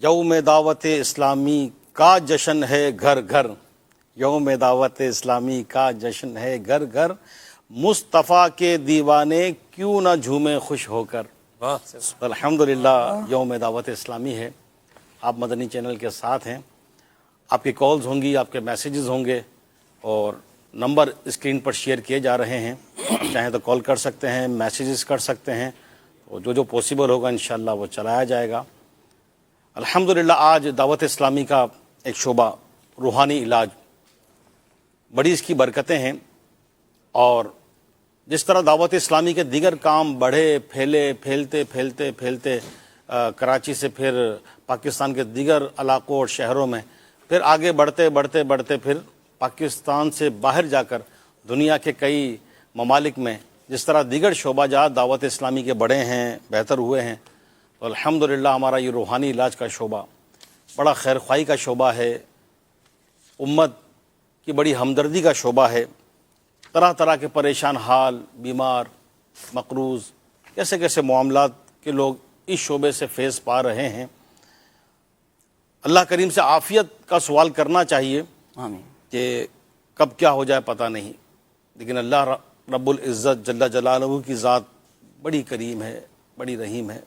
یوم دعوت اسلامی کا جشن ہے گھر گھر، یوم دعوت اسلامی کا جشن ہے گھر گھر، مصطفیٰ کے دیوانے کیوں نہ جھومیں خوش ہو کر۔ الحمدللہ یوم دعوت اسلامی ہے، آپ مدنی چینل کے ساتھ ہیں، آپ کی کالز ہوں گی، آپ کے میسیجز ہوں گے، اور نمبر اسکرین پر شیئر کیے جا رہے ہیں، آپ چاہیں تو کال کر سکتے ہیں، میسیجز کر سکتے ہیں، تو جو پاسبل ہوگا انشاءاللہ وہ چلایا جائے گا۔ الحمدللہ آج دعوت اسلامی کا ایک شعبہ روحانی علاج، بڑی اس کی برکتیں ہیں، اور جس طرح دعوت اسلامی کے دیگر کام بڑھے پھیلتے کراچی سے پھر پاکستان کے دیگر علاقوں اور شہروں میں، پھر آگے بڑھتے پھر پاکستان سے باہر جا کر دنیا کے کئی ممالک میں جس طرح دیگر شعبہ جات دعوت اسلامی کے بڑے ہیں، بہتر ہوئے ہیں، تو الحمدللہ ہمارا یہ روحانی علاج کا شعبہ بڑا خیر خواہی کا شعبہ ہے، امت کی بڑی ہمدردی کا شعبہ ہے۔ طرح طرح کے پریشان حال، بیمار، مقروض، کیسے کیسے معاملات کے لوگ اس شعبے سے فیض پا رہے ہیں۔ اللہ کریم سے عافیت کا سوال کرنا چاہیے، آمین، کہ کب کیا ہو جائے پتہ نہیں، لیکن اللہ رب العزت جل جلالہ کی ذات بڑی کریم ہے، بڑی رحیم ہے۔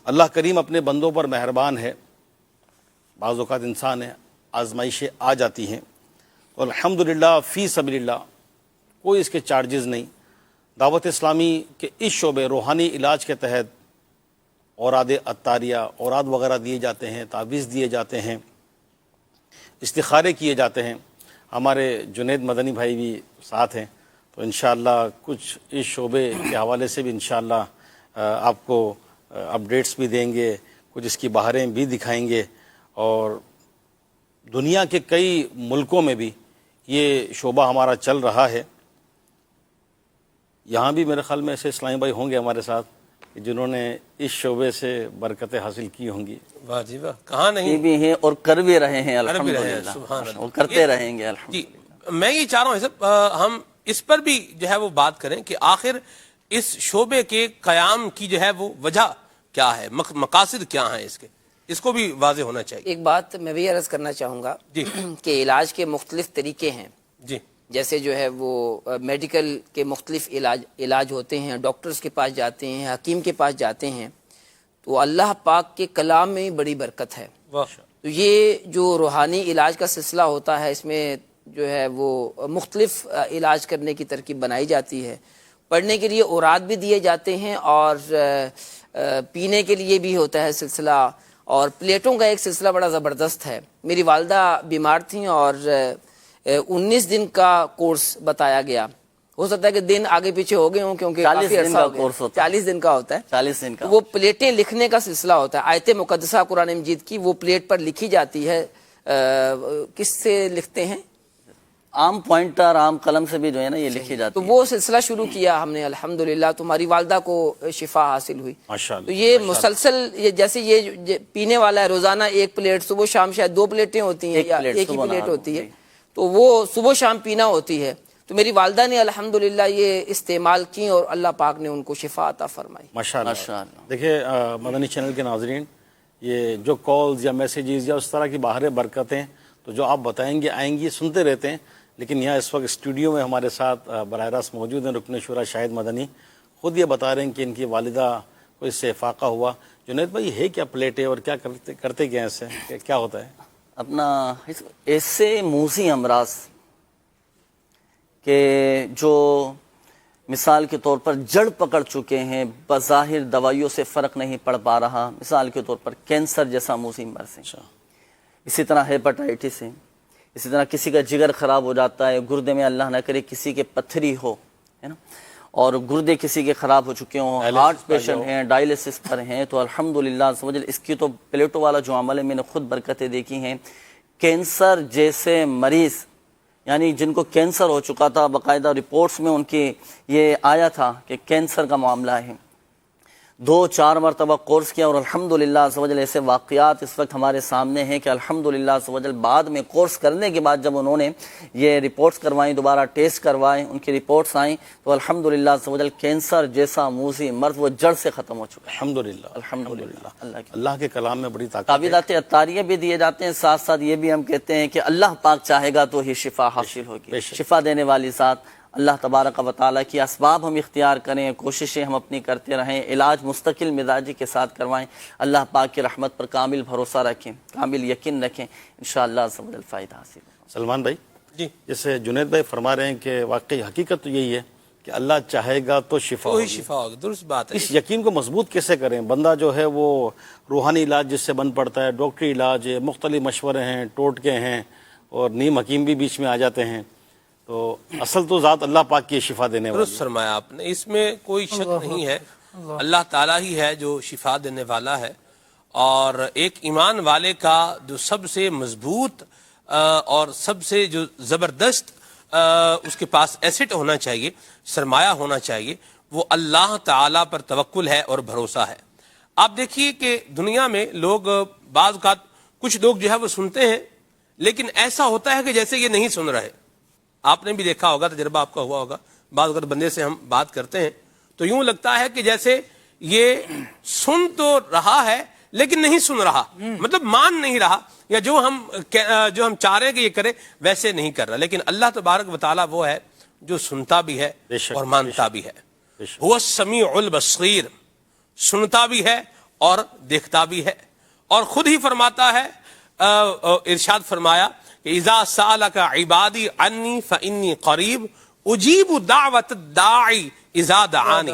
اللہ کریم اپنے بندوں پر مہربان ہے، بعض اوقات انسان ہے آزمائشیں آ جاتی ہیں، تو الحمدللہ فی سبیل اللہ کوئی اس کے چارجز نہیں۔ دعوت اسلامی کے اس شعبے روحانی علاج کے تحت اوراد عطاریہ، اوراد وغیرہ دیے جاتے ہیں، تعویذ دیے جاتے ہیں، استخارے کیے جاتے ہیں۔ ہمارے جنید مدنی بھائی بھی ساتھ ہیں، تو انشاءاللہ کچھ اس شعبے کے حوالے سے بھی انشاءاللہ آپ کو اپڈیٹس بھی دیں گے، کچھ اس کی بہاریں بھی دکھائیں گے، اور دنیا کے کئی ملکوں میں بھی یہ شعبہ ہمارا چل رہا ہے۔ یہاں بھی میرے خیال میں ایسے اسلامی بھائی ہوں گے ہمارے ساتھ جنہوں نے اس شعبے سے برکتیں حاصل کی ہوں گی۔ واہ جی واہ، کہاں یہ نہیں، بھی ہیں اور کر بھی رہے ہیں کر بھی رہے ہیں، سبحان الحمدللہ، اللہ، اور کرتے رہیں گے الحمدللہ۔ جی میں یہ چاہ رہا ہوں صاحب ہم اس پر بھی جو ہے وہ بات کریں کہ آخر اس شعبے کے قیام کی جو ہے وہ وجہ کیا ہے، مقاصد کیا ہیں اس کو بھی واضح ہونا چاہیے۔ ایک بات میں بھی عرض کرنا چاہوں گا جی کہ علاج کے مختلف طریقے ہیں، جی جیسے جو ہے وہ میڈیکل کے مختلف علاج ہوتے ہیں، ڈاکٹرز کے پاس جاتے ہیں، حکیم کے پاس جاتے ہیں، تو اللہ پاک کے کلام میں بڑی برکت ہے۔ واہ، تو یہ جو روحانی علاج کا سلسلہ ہوتا ہے، اس میں جو ہے وہ مختلف علاج کرنے کی ترکیب بنائی جاتی ہے۔ پڑھنے کے لیے اوراد بھی دیے جاتے ہیں، اور پینے کے لیے بھی ہوتا ہے سلسلہ، اور پلیٹوں کا ایک سلسلہ بڑا زبردست ہے۔ میری والدہ بیمار تھیں اور 19 دن کا کورس بتایا گیا، ہو سکتا ہے کہ دن آگے پیچھے ہو گئے ہوں کیونکہ 40 کافی دن عرصہ کا ہو گیا۔ کورس ہوتا ہے، 40 دن کا ہوتا ہے، 40 دن کا۔ وہ پلیٹیں لکھنے کا سلسلہ ہوتا ہے، آیت مقدسہ قرآن مجید کی وہ پلیٹ پر لکھی جاتی ہے۔ کس سے لکھتے ہیں؟ عام پوائنٹر، عام قلم سے بھی جو ہے نا یہ لکھی جاتی تو ہے۔ وہ سلسلہ شروع کیا ہم نے، الحمدللہ تمہاری والدہ کو شفا حاصل ہوئی۔ ماشاءاللہ تو یہ مسلسل جیسے یہ پینے والا ہے، روزانہ ایک پلیٹ، صبح شام شاید 2 پلیٹیں ہوتی ہیں یا ایک ہی پلیٹ ہوتی ہے، تو وہ صبح شام پینا ہوتی ہے۔ تو میری والدہ نے الحمدللہ یہ استعمال کی اور اللہ پاک نے ان کو شفا عطا فرمائی۔ ماشاءاللہ۔ دیکھیں مدنی چینل کے ناظرین، یہ جو کالز یا میسیجز یا اس طرح کی باہر برکتیں تو جو آپ بتائیں گے آئیں گی، سنتے رہتے ہیں، لیکن یہاں اس وقت اسٹوڈیو میں ہمارے ساتھ براہ راست موجود ہیں رکن شورا شاہد مدنی، خود یہ بتا رہے ہیں کہ ان کی والدہ کو اس سے افاقہ ہوا۔ جنید بھائی ہے کیا پلیٹیں اور کیا کرتے کیا ہیں اس سے، کیا ہوتا ہے؟ اپنا ایسے موذی امراض کہ جو مثال کے طور پر جڑ پکڑ چکے ہیں، بظاہر دوائیوں سے فرق نہیں پڑ پا رہا، مثال کے طور پر کینسر جیسا موذی مرض ہے، اسی طرح ہیپاٹائٹس ہے، اسی طرح کسی کا جگر خراب ہو جاتا ہے، گردے میں اللہ نہ کرے کسی کے پتھری ہو، ہے نا، اور گردے کسی کے خراب ہو چکے ہوں، ہارٹ پیشنٹ ہیں، ڈائلیسس پر ہیں، تو الحمدللہ اس کی تو پلیٹوں والا جو عمل ہے میں نے خود برکتیں دیکھی ہیں۔ کینسر جیسے مریض، یعنی جن کو کینسر ہو چکا تھا، باقاعدہ رپورٹس میں ان کی یہ آیا تھا کہ کینسر کا معاملہ ہے، 2-4 مرتبہ کورس کیا اور الحمدللہ عز و جل ایسے واقعات اس وقت ہمارے سامنے ہیں کہ الحمدللہ عز و جل بعد میں کورس کرنے کے بعد جب انہوں نے یہ رپورٹس کروائیں، دوبارہ ٹیسٹ کروائیں، ان کی رپورٹس آئیں تو الحمدللہ عز و جل کینسر جیسا موذی مرض وہ جڑ سے ختم ہو چکا ہے الحمدللہ الحمدللہ۔ اللہ کے کلام میں بڑی طاقت ہے۔ تعویذات عطاریہ بھی دیے جاتے ہیں، ساتھ ساتھ یہ بھی ہم کہتے ہیں کہ اللہ پاک چاہے گا تو ہی شفا حاصل ہوگی۔ شفا دینے والی ذات اللہ تبارک و تعالیٰ کی اسباب ہم اختیار کریں، کوششیں ہم اپنی کرتے رہیں، علاج مستقل مزاجی کے ساتھ کروائیں، اللہ پاک کی رحمت پر کامل بھروسہ رکھیں، کامل یقین رکھیں، انشاءاللہ عز و جل فائدہ حاصل ہوگا۔ سلمان بھائی جی جیسے جنید بھائی فرما رہے ہیں کہ واقعی حقیقت تو یہی ہے کہ اللہ چاہے گا تو شفا وہی ہوگی۔ شفا ہوگی، درست بات ہے۔ اس یقین کو مضبوط کیسے کریں؟ بندہ جو ہے وہ روحانی علاج جس سے بن پڑتا ہے، ڈاکٹری علاج ہے، مختلف مشورے ہیں، ٹوٹکے ہیں اور نیم حکیم بھی بیچ میں آ جاتے ہیں، تو اصل تو ذات اللہ پاک کی شفا دینے والی درست فرمایا آپ نے، اس میں کوئی شک نہیں ہے، اللہ تعالیٰ ہی ہے جو شفا دینے والا ہے۔ اور ایک ایمان والے کا جو سب سے مضبوط اور سب سے جو زبردست اس کے پاس ایسٹ ہونا چاہیے، سرمایہ ہونا چاہیے، وہ اللہ تعالیٰ پر توکل ہے اور بھروسہ ہے۔ آپ دیکھیے کہ دنیا میں لوگ بعض اوقات کچھ لوگ جو ہے وہ سنتے ہیں، لیکن ایسا ہوتا ہے کہ جیسے یہ نہیں سن رہے۔ آپ نے بھی دیکھا ہوگا، تجربہ آپ کا ہوا ہوگا، بعض اوقات بندے سے ہم بات کرتے ہیں تو یوں لگتا ہے کہ جیسے یہ سن تو رہا ہے لیکن نہیں سن رہا، مطلب مان نہیں رہا، یا جو ہم چاہ رہے ہیں کہ یہ کرے ویسے نہیں کر رہا۔ لیکن اللہ تبارک و تعالیٰ وہ ہے جو سنتا بھی ہے اور مانتا بھی ہے۔ هو السمیع البصیر، سنتا بھی ہے اور دیکھتا بھی ہے، اور خود ہی فرماتا ہے، ارشاد فرمایا کہ اذا سألک عبادی عنی فانی قریب اجیب دعوت الداعی اذا دعانی،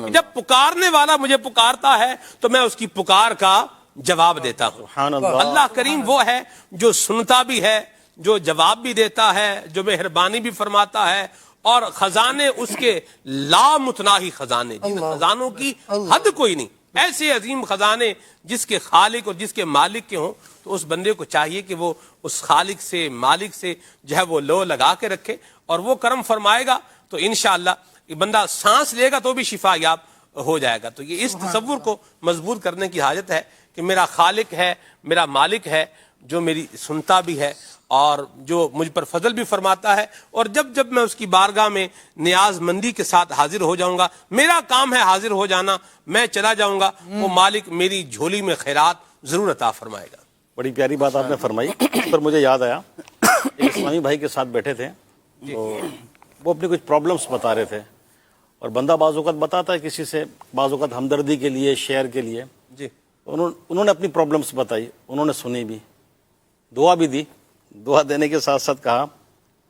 جب پکارنے والا مجھے پکارتا ہے تو میں اس کی پکار کا جواب دیتا ہوں۔ سبحان اللہ۔ اللہ کریم وہ ہے جو سنتا بھی ہے، جو جواب بھی دیتا ہے، جو مہربانی بھی فرماتا ہے، اور خزانے اس کے لامتناہی خزانے، جن خزانوں کی حد کوئی نہیں، ایسے عظیم خزانے جس کے خالق اور جس کے مالک کے ہوں، تو اس بندے کو چاہیے کہ وہ اس خالق سے، مالک سے جو ہے وہ لو لگا کے رکھے، اور وہ کرم فرمائے گا تو انشاءاللہ یہ بندہ سانس لے گا تو بھی شفا یاب ہو جائے گا۔ تو یہ اس تصور کو مضبوط کرنے کی حاجت ہے کہ میرا خالق ہے، میرا مالک ہے، جو میری سنتا بھی ہے اور جو مجھ پر فضل بھی فرماتا ہے، اور جب میں اس کی بارگاہ میں نیاز مندی کے ساتھ حاضر ہو جاؤں گا، میرا کام ہے حاضر ہو جانا، میں چلا جاؤں گا، وہ مالک میری جھولی میں خیرات ضرور عطا فرمائے گا۔ بڑی پیاری بات آپ نے فرمائی، اس پر مجھے یاد آیا، ایک اسلامی بھائی کے ساتھ بیٹھے تھے تو وہ اپنی کچھ پرابلمس بتا رہے تھے، اور بندہ بعض اوقات بتاتا ہے کسی سے، بعض اوقات ہمدردی کے لیے، شیئر کے لیے، جی انہوں نے اپنی پرابلمس بتائی، انہوں نے سنی بھی، دعا بھی دی، دعا دینے کے ساتھ ساتھ کہا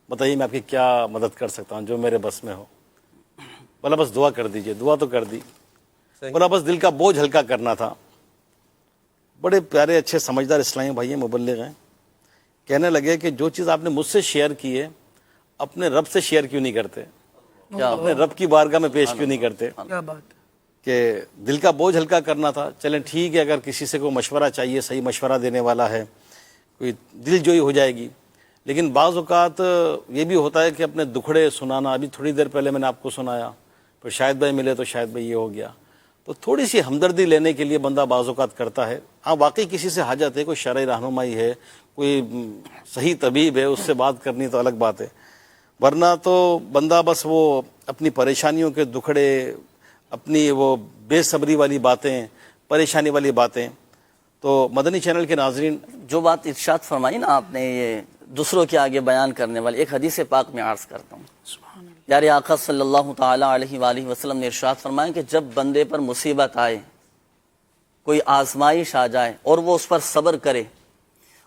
بتائیے میں آپ کی کیا مدد کر سکتا ہوں جو میرے بس میں ہو۔ بولا بس دعا کر دیجئے، دعا تو کر دی، بولا بس دل کا بوجھ ہلکا کرنا تھا۔ بڑے پیارے اچھے سمجھدار اسلامی بھائی ہیں، مبلغ ہیں، کہنے لگے کہ جو چیز آپ نے مجھ سے شیئر کی ہے اپنے رب سے شیئر کیوں نہیں کرتے، اپنے رب کی بارگاہ میں پیش کیوں نہیں کرتے؟ کیا بات کہ دل کا بوجھ ہلکا کرنا تھا۔ چلیں ٹھیک ہے، اگر کسی سے کوئی مشورہ چاہیے، صحیح مشورہ دینے والا ہے، کوئی دل جوئی ہو جائے گی، لیکن بعض اوقات یہ بھی ہوتا ہے کہ اپنے دکھڑے سنانا، ابھی تھوڑی دیر پہلے میں نے آپ کو سنایا، پھر شاید بھائی ملے تو شاید بھائی یہ ہو گیا، تو تھوڑی سی ہمدردی لینے کے لیے بندہ بعض اوقات کرتا ہے۔ ہاں واقعی کسی سے حاجت ہے، کوئی شرعی رہنمائی ہے، کوئی صحیح طبیب ہے، اس سے بات کرنی تو الگ بات ہے، ورنہ تو بندہ بس وہ اپنی پریشانیوں کے دکھڑے، اپنی وہ بے صبری والی باتیں، پریشانی والی باتیں۔ تو مدنی چینل کے ناظرین، جو بات ارشاد فرمائی نا آپ نے، یہ دوسروں کے آگے بیان کرنے والی، ایک حدیث پاک میں عرض کرتا ہوں۔ پیارے آقا صلی اللہ تعالی علیہ وآلہ وسلم نے ارشاد فرمایا کہ جب بندے پر مصیبت آئے، کوئی آزمائش آ جائے اور وہ اس پر صبر کرے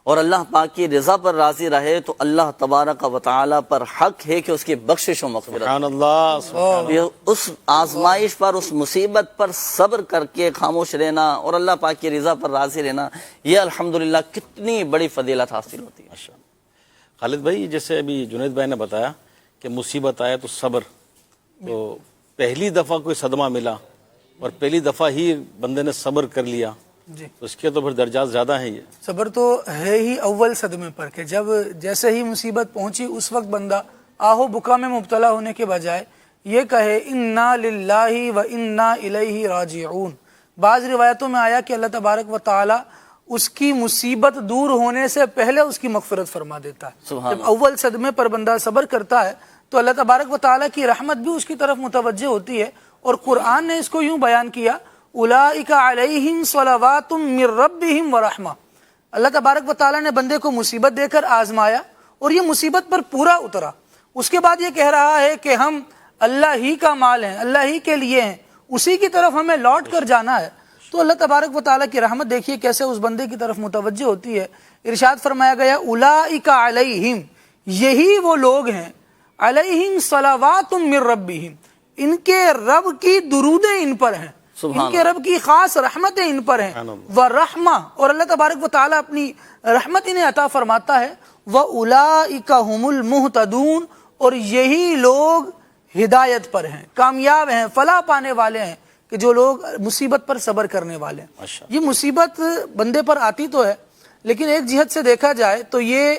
اور اللہ پاک کی رضا پر راضی رہے، تو اللہ تبارک و تعالی پر حق ہے کہ اس کی بخشش و مغفرت۔ سبحان اللہ، سبحان یہ اس آزمائش پر، اس مصیبت پر صبر کر کے خاموش رہنا اور اللہ پاک کی رضا پر راضی رہنا، یہ الحمدللہ کتنی بڑی فضیلت حاصل ہوتی ہے۔ اللہ۔ خالد بھائی، جیسے ابھی جنید بھائی نے بتایا کہ مصیبت آئے تو صبر، تو پہلی دفعہ کوئی صدمہ ملا اور پہلی دفعہ ہی بندے نے صبر کر لیا، جی، تو اس کے تو پھر درجات زیادہ ہیں۔ یہ صبر تو ہے ہی اول صدمے پر، کہ جب جیسے ہی مصیبت پہنچی اس وقت بندہ آہو بکا میں مبتلا ہونے کے بجائے یہ کہے انا للہ و انا الیہ راجعون، بعض روایتوں میں آیا کہ اللہ تبارک و تعالی اس کی مصیبت دور ہونے سے پہلے اس کی مغفرت فرما دیتا ہے. جب اول صدمے پر بندہ صبر کرتا ہے تو اللہ تبارک و تعالی کی رحمت بھی اس کی طرف متوجہ ہوتی ہے. اور قرآن نے اس کو یوں بیان کیا اولئک علیہم صلوات من ربہم ورحمہ. اللہ تبارک و تعالی نے بندے کو مصیبت دے کر آزمایا اور یہ مصیبت پر پورا اترا. اس کے بعد یہ کہہ رہا ہے کہ ہم اللہ ہی کا مال ہیں, اللہ ہی کے لیے ہیں, اسی کی طرف ہمیں لوٹ کر جانا ہے. تو اللہ تبارک و تعالیٰ کی رحمت دیکھیے کیسے اس بندے کی طرف متوجہ ہوتی ہے. ارشاد فرمایا گیا اولئک علیہم, یہی وہ لوگ ہیں, علیہم صلوات من ربہم, ان کے رب کی درودیں ان پر ہیں, ان کے رب کی خاص رحمتیں ان پر ہیں, ورحمہ, اور اللہ تبارک و تعالیٰ اپنی رحمت انہیں عطا فرماتا ہے, وَأُولَئِكَ هُمُ الْمُهْتَدُونَ, اور یہی لوگ ہدایت پر ہیں, کامیاب ہیں, فلاح پانے والے ہیں, کہ جو لوگ مصیبت پر صبر کرنے والے ہیں. یہ مصیبت بندے پر آتی تو ہے لیکن ایک جہت سے دیکھا جائے تو یہ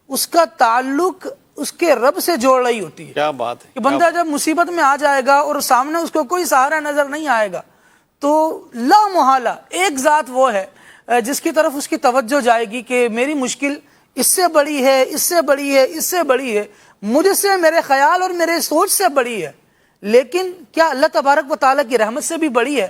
اس کا تعلق اس کے رب سے جوڑ رہی ہوتی ہے. کیا بات ہے کہ بندہ جب مصیبت میں آ جائے گا اور سامنے اس کو کوئی سہارا نظر نہیں آئے گا تو لا محالہ ایک ذات وہ ہے جس کی طرف اس کی توجہ جائے گی کہ میری مشکل اس سے بڑی ہے, اس سے بڑی ہے, اس سے بڑی ہے, مجھ سے, میرے خیال اور میرے سوچ سے بڑی ہے, لیکن کیا اللہ تبارک و تعالیٰ کی رحمت سے بھی بڑی ہے.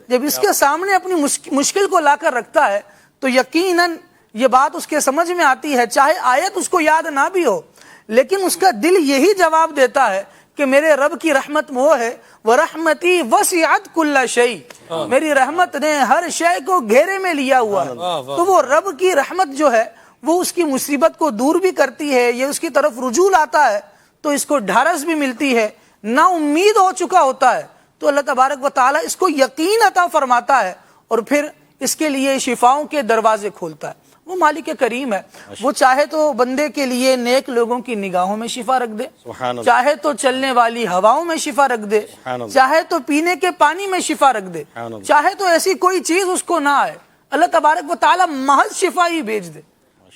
جب اس کے سامنے اپنی مشکل کو لا کر رکھتا ہے تو یقیناً یہ بات اس کے سمجھ میں آتی ہے, چاہے آیت اس کو یاد نہ بھی ہو لیکن اس کا دل یہی جواب دیتا ہے کہ میرے رب کی رحمت وہ ہے, وَرَحْمَتِي وَسِعَتْ كُلَّ شَيْءٍ, میری رحمت نے ہر شے کو گھیرے میں لیا ہوا ہے. تو وہ رب کی رحمت جو ہے وہ اس کی مصیبت کو دور بھی کرتی ہے, یہ اس کی طرف رجوع آتا ہے تو اس کو ڈھارس بھی ملتی ہے, نا امید ہو چکا ہوتا ہے تو اللہ تبارک و تعالیٰ اس کو یقین عطا فرماتا ہے اور پھر اس کے لیے شفاؤں کے دروازے کھولتا ہے. وہ مالک کریم ہے, وہ چاہے تو بندے کے لیے نیک لوگوں کی نگاہوں میں شفا رکھ دے, چاہے تو چلنے والی ہواؤں میں شفا رکھ دے, چاہے تو پینے کے پانی میں شفا رکھ دے, چاہے تو ایسی کوئی چیز اس کو نہ آئے, اللہ تبارک و تعالیٰ محض شفا ہی بھیج دے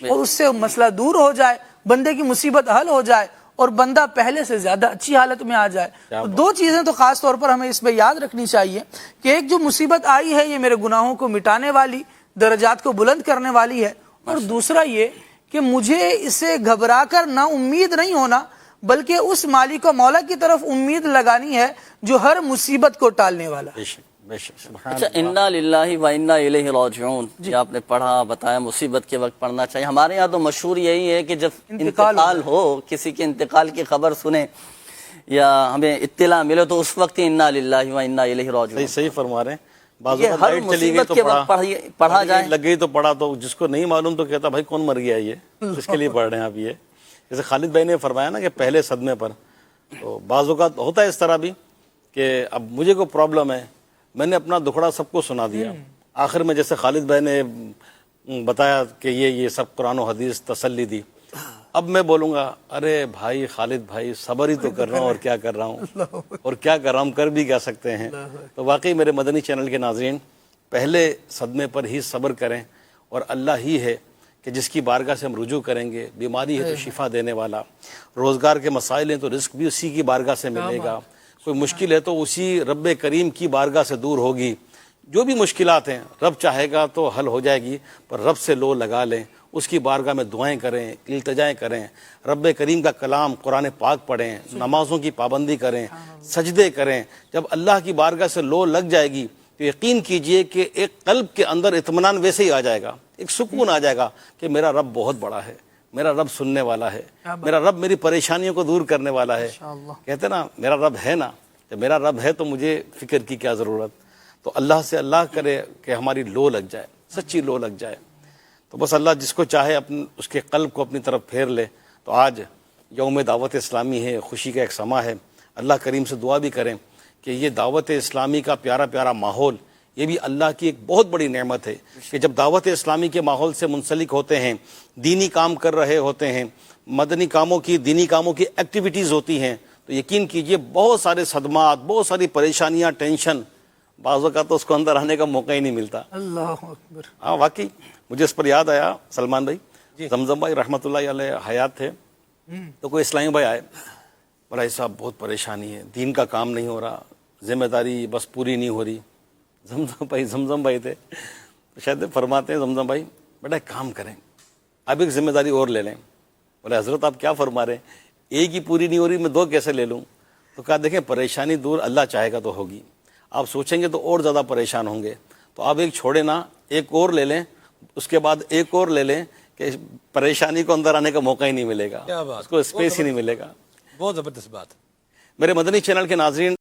اور اس سے مسئلہ دور ہو جائے, بندے کی مصیبت حل ہو جائے اور بندہ پہلے سے زیادہ اچھی حالت میں آ جائے. دو چیزیں تو خاص طور پر ہمیں اس میں یاد رکھنی چاہیے کہ ایک جو مصیبت آئی ہے یہ میرے گناہوں کو مٹانے والی, درجات کو بلند کرنے والی ہے, اور دوسرا یہ کہ مجھے اسے گھبرا کر نا امید نہیں ہونا بلکہ اس مالک و مولا کی طرف امید لگانی ہے جو ہر مصیبت کو ٹالنے والا ہے. اچھا, انا للہ و انا الیہ راجعون, یہ آپ نے پڑھا, بتایا مصیبت کے وقت پڑھنا چاہیے. ہمارے یہاں تو مشہور یہی ہے کہ جب انتقال ہو, کسی کے انتقال کی خبر سنیں یا ہمیں اطلاع ملے تو اس وقت انا للہ و انا الیہ راجعون. صحیح فرما رہے ہیں. یہ ہر مصیبت کے وقت پڑھا جائے, لگ گئی تو پڑھا, تو جس کو نہیں معلوم تو کہتا بھائی کون مر گیا یہ, اس کے لیے پڑھ رہے ہیں آپ. یہ جیسے خالد بھائی نے فرمایا نا کہ پہلے صدمے پر, تو بعض اوقات ہوتا ہے اس طرح بھی کہ اب مجھے کوئی پرابلم ہے, میں نے اپنا دکھڑا سب کو سنا دیا, آخر میں جیسے خالد بھائی نے بتایا کہ یہ سب قرآن و حدیث تسلی دی, اب میں بولوں گا ارے بھائی خالد بھائی صبر ہی تو کر رہا ہوں, اور کیا کر رہا ہوں, اور کیا کر رہا ہوں, کر بھی کیا سکتے ہیں. تو واقعی میرے مدنی چینل کے ناظرین, پہلے صدمے پر ہی صبر کریں, اور اللہ ہی ہے کہ جس کی بارگاہ سے ہم رجوع کریں گے. بیماری ہے تو شفا دینے والا, روزگار کے مسائل ہیں تو رزق بھی اسی کی بارگاہ سے ملے گا, کوئی مشکل ہے تو اسی رب کریم کی بارگاہ سے دور ہوگی. جو بھی مشکلات ہیں رب چاہے گا تو حل ہو جائے گی, پر رب سے لو لگا لیں, اس کی بارگاہ میں دعائیں کریں, التجائیں کریں, رب کریم کا کلام قرآن پاک پڑھیں, نمازوں کی پابندی کریں, سجدے کریں. جب اللہ کی بارگاہ سے لو لگ جائے گی تو یقین کیجئے کہ ایک قلب کے اندر اطمینان ویسے ہی آ جائے گا, ایک سکون آ جائے گا کہ میرا رب بہت بڑا ہے, میرا رب سننے والا ہے, میرا رب میری پریشانیوں کو دور کرنے والا ہے. کہتے نا میرا رب ہے نا, جب میرا رب ہے تو مجھے فکر کی کیا ضرورت. تو اللہ سے اللہ کرے کہ ہماری لو لگ جائے, سچی لو لگ جائے. تو بس اللہ جس کو چاہے اس کے قلب کو اپنی طرف پھیر لے. تو آج یوم دعوت اسلامی ہے, خوشی کا ایک سما ہے. اللہ کریم سے دعا بھی کریں کہ یہ دعوت اسلامی کا پیارا پیارا ماحول, یہ بھی اللہ کی ایک بہت بڑی نعمت ہے کہ جب دعوت اسلامی کے ماحول سے منسلک ہوتے ہیں, دینی کام کر رہے ہوتے ہیں, مدنی کاموں کی, دینی کاموں کی ایکٹیویٹیز ہوتی ہیں, تو یقین کیجئے بہت سارے صدمات, بہت ساری پریشانیاں, ٹینشن, بعض اوقات تو اس کو اندر آنے کا موقع ہی نہیں ملتا. اللہ اکبر. ہاں واقعی مجھے اس پر یاد آیا, سلمان بھائی, زمزم بھائی رحمۃ اللہ علیہ حیات تھے, تو کوئی اسلامی بھائی آئے, بھائی صاحب بہت پریشانی ہے, دین کا کام نہیں ہو رہا, ذمہ داری بس پوری نہیں ہو رہی, زمزم بھائی تھے، تو شاید فرماتے ہیں زمزم بھائی بیٹا ایک کام کریں، اب ایک ذمہ داری اور لے لیں۔ بولے حضرت آپ کیا فرما رہے ہیں، ایک ہی پوری نہیں ہو رہی، میں 2 کیسے لے لوں؟ تو کہا دیکھیں پریشانی دور اللہ چاہے گا تو ہوگی، آپ سوچیں گے تو اور زیادہ پریشان ہوں گے، تو آپ ایک چھوڑے نا، ایک اور لے لیں، اس کے بعد ایک اور لے لیں کہ پریشانی کو اندر آنے کا موقع ہی نہیں ملے گا، کیا بات، اس کو اسپیس ہی نہیں ملے گا۔ بہت زبردست بات۔ میرے مدنی چینل کے ناظرین،